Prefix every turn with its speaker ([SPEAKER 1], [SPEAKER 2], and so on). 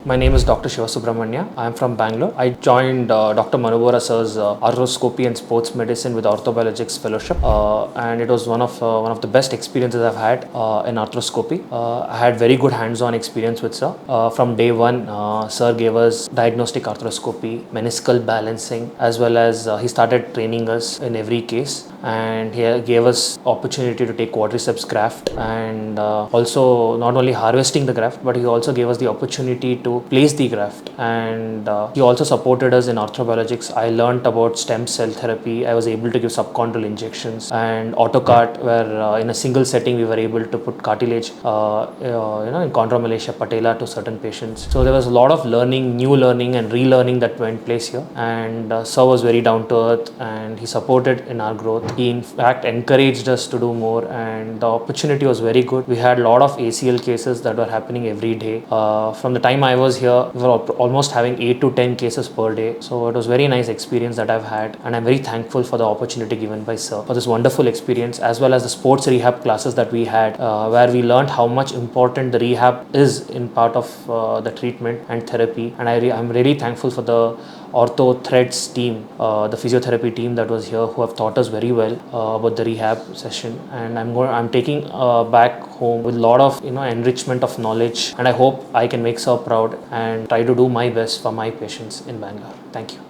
[SPEAKER 1] My name is Dr. Subramanya. I am from Bangalore. I joined Dr. Manu Bora sir's Arthroscopy and Sports Medicine with Arthrobiologics Fellowship, and it was one of the best experiences I've had in arthroscopy. I had very good hands-on experience with sir. From day one, sir gave us diagnostic arthroscopy, meniscal balancing, as well as he started training us in every case, and he gave us opportunity to take quadriceps graft, and also not only harvesting the graft, but he also gave us the opportunity to place the graft, and he also supported us in Arthrobiologics. I learned about stem cell therapy. I was able to give subchondral injections, and AutoCart, where in a single setting we were able to put cartilage in chondromalacia, patellae to certain patients. So there was a lot of learning, new learning and relearning that went place here, and sir was very down to earth and he supported in our growth. He in fact encouraged us to do more, and the opportunity was very good. We had a lot of ACL cases that were happening every day. From the time I was here, we were almost having 8 to 10 cases per day. So it was very nice experience that I've had, and I'm very thankful for the opportunity given by sir for this wonderful experience, as well as the sports rehab classes that we had, where we learned how much important the rehab is in part of the treatment and therapy. And I'm really thankful for the Ortho Threads team, the physiotherapy team that was here, who have taught us very well about the rehab session. And I'm taking back home with a lot of enrichment of knowledge, and I hope I can make sir proud and try to do my best for my patients in Bangalore. Thank you.